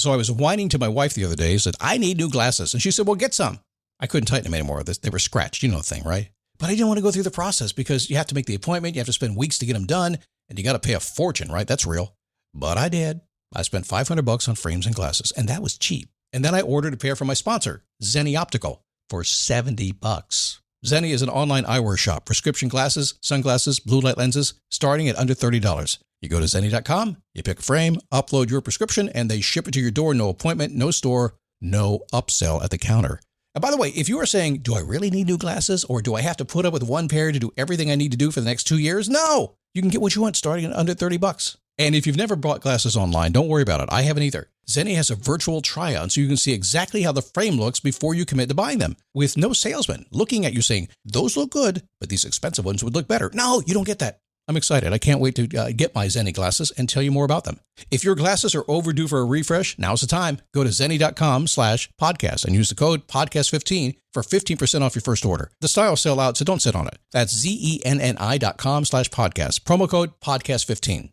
So I was whining to my wife the other day, said, I need new glasses. And she said, well, get some. I couldn't tighten them anymore. They were scratched. You know the thing, right? But I didn't want to go through the process because you have to make the appointment. You have to spend weeks to get them done. And you got to pay a fortune, right? That's real. But I did. I spent $500 on frames and glasses, and that was cheap. And then I ordered a pair from my sponsor, Zenni Optical, for $70. Zenni is an online eyewear shop. Prescription glasses, sunglasses, blue light lenses, starting at under $30. You go to Zenni.com, you pick a frame, upload your prescription, and they ship it to your door. No appointment, no store, no upsell at the counter. And by the way, if you are saying, do I really need new glasses, or do I have to put up with one pair to do everything I need to do for the next 2 years? No! You can get what you want starting at under $30. And if you've never bought glasses online, don't worry about it. I haven't either. Zenni has a virtual try-on, so you can see exactly how the frame looks before you commit to buying them, with no salesman looking at you saying, those look good, but these expensive ones would look better. No, you don't get that. I'm excited. I can't wait to get my Zenni glasses and tell you more about them. If your glasses are overdue for a refresh, now's the time. Go to Zenni.com/podcast and use the code podcast15 for 15% off your first order. The styles sell out, so don't sit on it. That's Zenni.com/podcast. Promo code podcast15.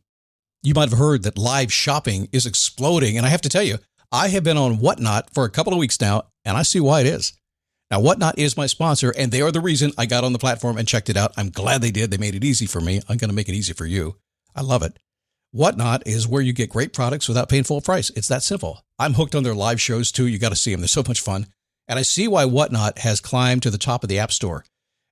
You might have heard that live shopping is exploding, and I have to tell you, I have been on Whatnot for a couple of weeks now, and I see why it is. Now, Whatnot is my sponsor, and they are the reason I got on the platform and checked it out. I'm glad they did. They made it easy for me. I'm going to make it easy for you. I love it. Whatnot is where you get great products without paying full price. It's that simple. I'm hooked on their live shows, too. You got to see them. They're so much fun. And I see why Whatnot has climbed to the top of the App Store.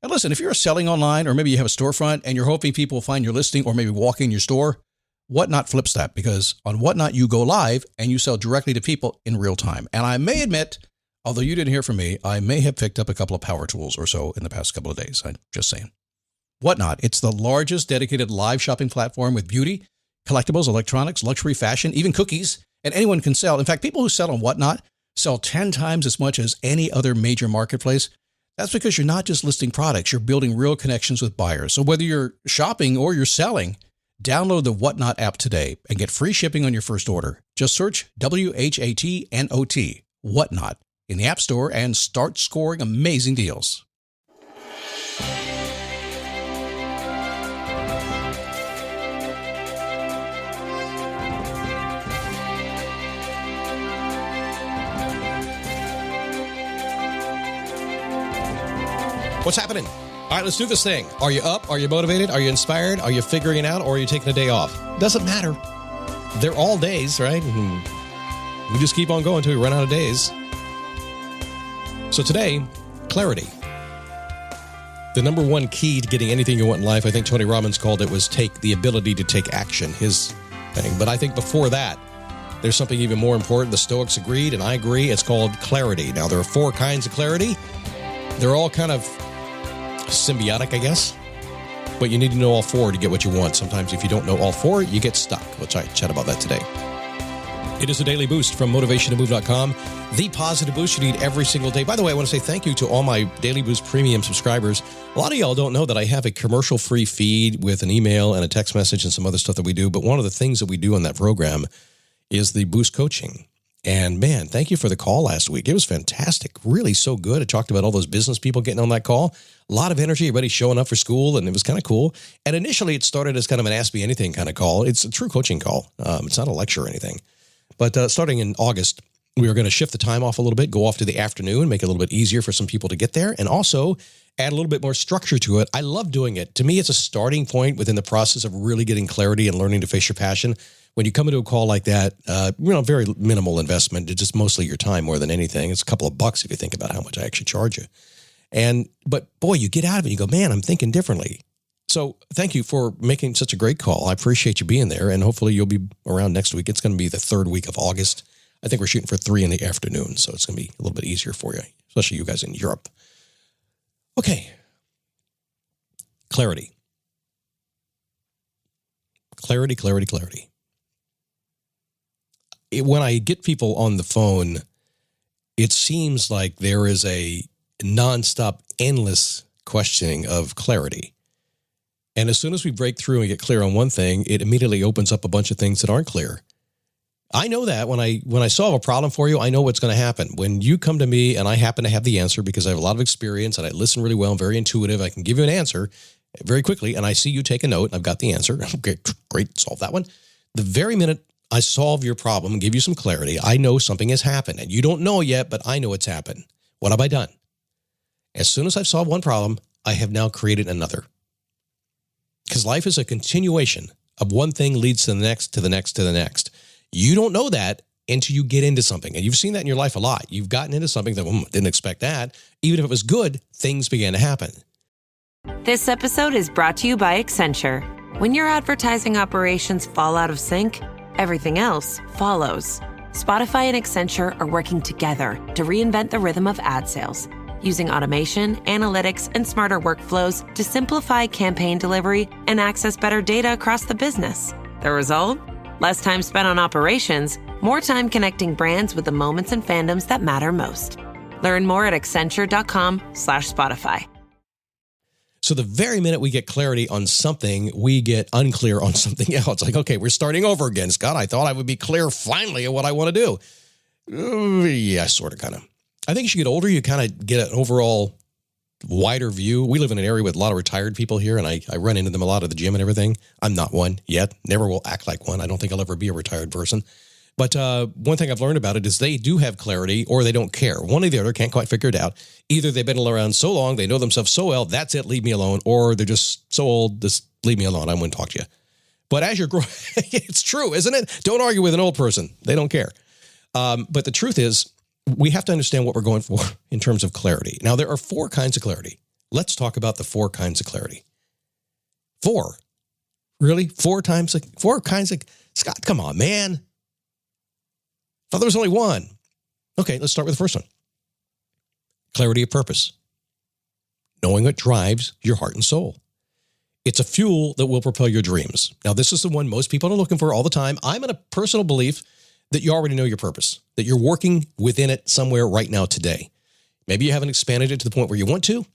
And listen, if you're selling online, or maybe you have a storefront and you're hoping people will find your listing or maybe walk in your store, Whatnot flips that, because on Whatnot, you go live and you sell directly to people in real time. And I may admit, although you didn't hear from me, I may have picked up a couple of power tools or so in the past couple of days. I'm just saying. Whatnot, it's the largest dedicated live shopping platform with beauty, collectibles, electronics, luxury, fashion, even cookies, and anyone can sell. In fact, people who sell on Whatnot sell 10 times as much as any other major marketplace. That's because you're not just listing products, you're building real connections with buyers. So whether you're shopping or you're selling, download the Whatnot app today and get free shipping on your first order. Just search WHATNOT, Whatnot, in the App Store and start scoring amazing deals. What's happening? All right, let's do this thing. Are you up? Are you motivated? Are you inspired? Are you figuring it out? Or are you taking a day off? Doesn't matter. They're all days, right? We just keep on going until we run out of days. So today, clarity. The number one key to getting anything you want in life, I think Tony Robbins called it, was the ability to take action, his thing. But I think before that, there's something even more important. The Stoics agreed, and I agree. It's called clarity. Now, there are 4 kinds of clarity. They're all kind of symbiotic, I guess. But you need to know all 4 to get what you want. Sometimes if you don't know all 4, you get stuck. We'll chat about that today. It is a daily boost from motivationtomove.com. The positive boost you need every single day. By the way, I want to say thank you to all my Daily Boost Premium subscribers. A lot of y'all don't know that I have a commercial-free feed with an email and a text message and some other stuff that we do. But one of the things that we do on that program is the Boost Coaching. And man, thank you for the call last week. It was fantastic. Really so good. I talked about all those business people getting on that call. A lot of energy, everybody showing up for school, and it was kind of cool. And initially, it started as kind of an Ask Me Anything kind of call. It's a true coaching call. It's not a lecture or anything. But starting in August, we are going to shift the time off a little bit, go off to the afternoon, make it a little bit easier for some people to get there, and also add a little bit more structure to it. I love doing it. To me, it's a starting point within the process of really getting clarity and learning to face your passion. When you come into a call like that, very minimal investment. It's just mostly your time more than anything. It's a couple of bucks if you think about how much I actually charge you. But boy, you get out of it, you go, man, I'm thinking differently. So thank you for making such a great call. I appreciate you being there, and hopefully you'll be around next week. It's going to be the 3rd week of August. I think we're shooting for 3 in the afternoon, so it's going to be a little bit easier for you, especially you guys in Europe. Okay. Clarity. Clarity, clarity, clarity. When I get people on the phone, it seems like there is a nonstop, endless questioning of clarity. And as soon as we break through and get clear on one thing, it immediately opens up a bunch of things that aren't clear. I know that when I solve a problem for you, I know what's going to happen. When you come to me and I happen to have the answer because I have a lot of experience and I listen really well, I'm very intuitive, I can give you an answer very quickly, and I see you take a note, I've got the answer. Okay, great, solve that one. The very minute I solve your problem and give you some clarity. I know something has happened, and you don't know yet, but I know it's happened. What have I done? As soon as I've solved one problem, I have now created another. Because life is a continuation of one thing leads to the next, to the next, to the next. You don't know that until you get into something. And you've seen that in your life a lot. You've gotten into something that, didn't expect that. Even if it was good, things began to happen. This episode is brought to you by Accenture. When your advertising operations fall out of sync, everything else follows. Spotify and Accenture are working together to reinvent the rhythm of ad sales, using automation, analytics, and smarter workflows to simplify campaign delivery and access better data across the business. The result? Less time spent on operations, more time connecting brands with the moments and fandoms that matter most. Learn more at accenture.com/Spotify. So the very minute we get clarity on something, we get unclear on something else. Like, okay, we're starting over again. Scott, I thought I would be clear finally on what I want to do. Yeah, sort of, kind of. I think as you get older, you kind of get an overall wider view. We live in an area with a lot of retired people here, and I run into them a lot at the gym and everything. I'm not one yet. Never will act like one. I don't think I'll ever be a retired person. But one thing I've learned about it is they do have clarity or they don't care. One or the other, can't quite figure it out. Either they've been around so long, they know themselves so well, that's it, leave me alone. Or they're just so old, just leave me alone. I wouldn't talk to you. But as you're growing, it's true, isn't it? Don't argue with an old person. They don't care. But the truth is, we have to understand what we're going for in terms of clarity. Now, there are 4 kinds of clarity. Let's talk about the 4 kinds of clarity. 4? Really? 4 kinds of, Scott, come on, man. I thought there was only 1. Okay, let's start with the first one. Clarity of purpose. Knowing what drives your heart and soul. It's a fuel that will propel your dreams. Now, this is the one most people are looking for all the time. I'm in a personal belief that you already know your purpose, that you're working within it somewhere right now today. Maybe you haven't expanded it to the point where you want to.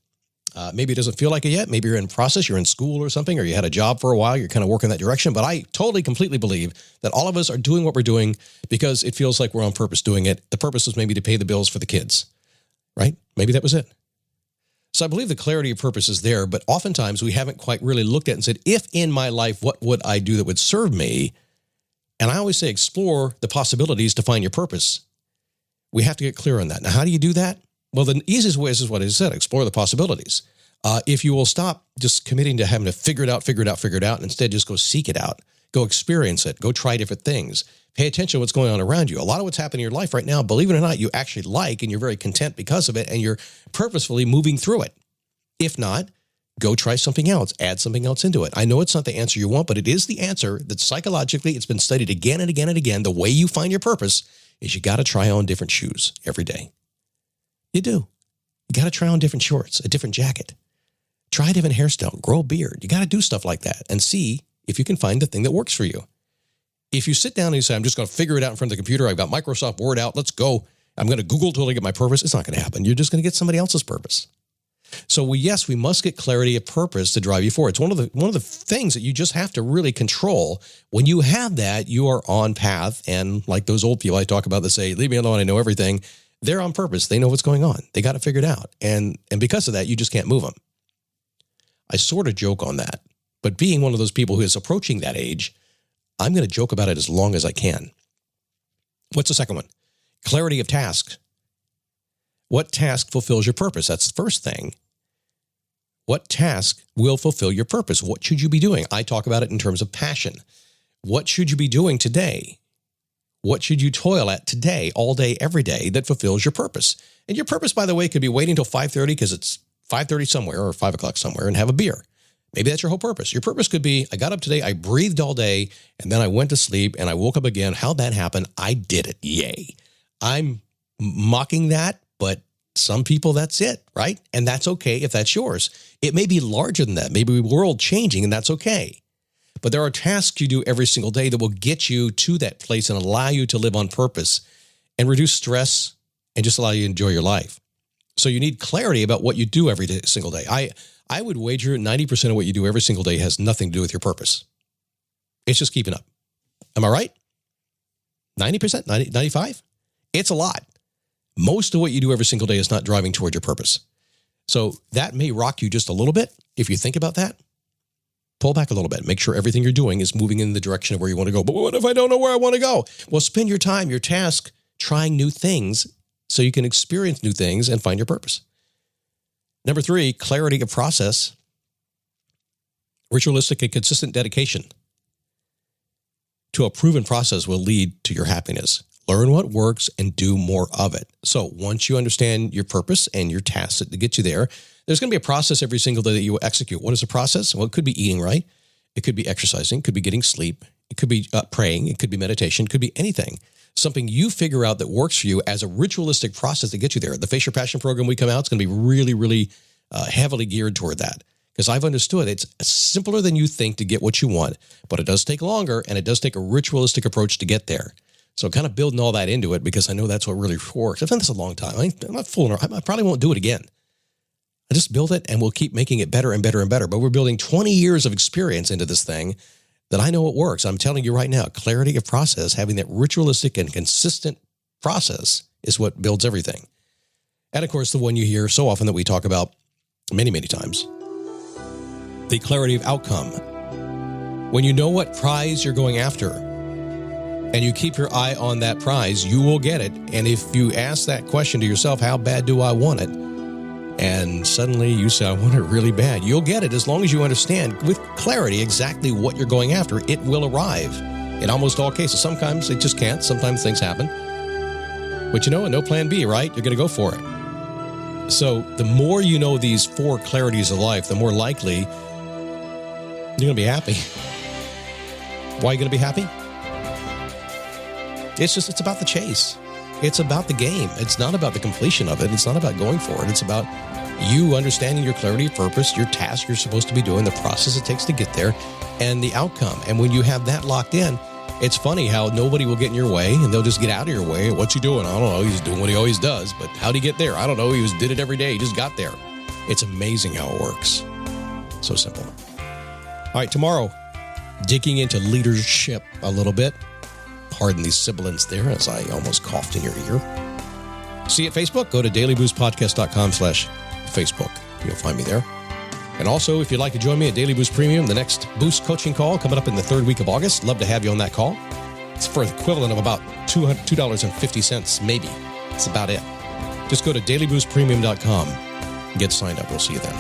Maybe it doesn't feel like it yet. Maybe you're in process, you're in school or something, or you had a job for a while, you're kind of working that direction. But I totally, completely believe that all of us are doing what we're doing because it feels like we're on purpose doing it. The purpose was maybe to pay the bills for the kids, right? Maybe that was it. So I believe the clarity of purpose is there, but oftentimes we haven't quite really looked at it and said, if in my life, what would I do that would serve me? And I always say, explore the possibilities to find your purpose. We have to get clear on that. Now, how do you do that? Well, the easiest way is what I said, explore the possibilities. If you will stop just committing to having to figure it out, and instead just go seek it out, go experience it, go try different things, pay attention to what's going on around you. A lot of what's happening in your life right now, believe it or not, you actually like, and you're very content because of it, and you're purposefully moving through it. If not, go try something else, add something else into it. I know it's not the answer you want, but it is the answer that psychologically it's been studied again and again and again. The way you find your purpose is you got to try on different shoes every day. You do. You got to try on different shorts, a different jacket, try a different hairstyle, grow a beard. You got to do stuff like that and see if you can find the thing that works for you. If you sit down and you say, I'm just going to figure it out in front of the computer. I've got Microsoft Word out. Let's go. I'm going to Google till I get my purpose. It's not going to happen. You're just going to get somebody else's purpose. So we must get clarity of purpose to drive you forward. It's one of the things that you just have to really control. When you have that, you are on path. And like those old people I talk about that say, leave me alone, I know everything. They're on purpose. They know what's going on. They got it figured out. And because of that, you just can't move them. I sort of joke on that. But being one of those people who is approaching that age, I'm going to joke about it as long as I can. What's the second one? Clarity of task. What task fulfills your purpose? That's the first thing. What task will fulfill your purpose? What should you be doing? I talk about it in terms of passion. What should you be doing today? What should you toil at today, all day, every day that fulfills your purpose? And your purpose, by the way, could be waiting until 5:30 because it's 5:30 somewhere or 5 o'clock somewhere and have a beer. Maybe that's your whole purpose. Your purpose could be, I got up today, I breathed all day, and then I went to sleep and I woke up again. How'd that happen? I did it. Yay. I'm mocking that, but some people, that's it, right? And that's okay if that's yours. It may be larger than that. Maybe world changing, and that's okay. But there are tasks you do every single day that will get you to that place and allow you to live on purpose and reduce stress and just allow you to enjoy your life. So you need clarity about what you do every single day. I would wager 90% of what you do every single day has nothing to do with your purpose. It's just keeping up. Am I right? 90%? 90, 95? It's a lot. Most of what you do every single day is not driving toward your purpose. So that may rock you just a little bit if you think about that. Pull back a little bit. Make sure everything you're doing is moving in the direction of where you want to go. But what if I don't know where I want to go? Well, spend your time, your task, trying new things so you can experience new things and find your purpose. Number 3, clarity of process. Ritualistic and consistent dedication to a proven process will lead to your happiness. Learn what works and do more of it. So once you understand your purpose and your tasks to get you there, there's going to be a process every single day that you will execute. What is the process? Well, it could be eating right. It could be exercising. It could be getting sleep. It could be praying. It could be meditation. It could be anything. Something you figure out that works for you as a ritualistic process to get you there. The Face Your Passion program we come out, it's going to be really, really heavily geared toward that. Because I've understood it's simpler than you think to get what you want, but it does take longer, and it does take a ritualistic approach to get there. So kind of building all that into it, because I know that's what really works. I've done this a long time. I'm not fooling around. I probably won't do it again. I just build it, and we'll keep making it better and better and better. But we're building 20 years of experience into this thing that I know it works. I'm telling you right now, clarity of process, having that ritualistic and consistent process is what builds everything. And of course, the one you hear so often that we talk about many, many times, the clarity of outcome. When you know what prize you're going after and you keep your eye on that prize, you will get it. And if you ask that question to yourself, how bad do I want it? And suddenly you say, I want it really bad. You'll get it as long as you understand with clarity exactly what you're going after. It will arrive in almost all cases. Sometimes it just can't. Sometimes things happen. But no plan B, right? You're going to go for it. So the more you know these 4 clarities of life, the more likely you're going to be happy. Why are you going to be happy? It's about the chase. It's about the game. It's not about the completion of it. It's not about going for it. It's about you understanding your clarity of purpose, your task you're supposed to be doing, the process it takes to get there, and the outcome. And when you have that locked in, it's funny how nobody will get in your way, and they'll just get out of your way. What's he doing? I don't know. He's doing what he always does. But how'd he get there? I don't know. He did it every day. He just got there. It's amazing how it works. So simple. All right, tomorrow, digging into leadership a little bit. Pardon the sibilance there as I almost coughed in your ear. See you at Facebook. Go to dailyboostpodcast.com/Facebook. You'll find me there. And also, if you'd like to join me at Daily Boost Premium, the next Boost coaching call coming up in the 3rd week of August. Love to have you on that call. It's for the equivalent of about $2.50, maybe. That's about it. Just go to dailyboostpremium.com and get signed up. We'll see you then.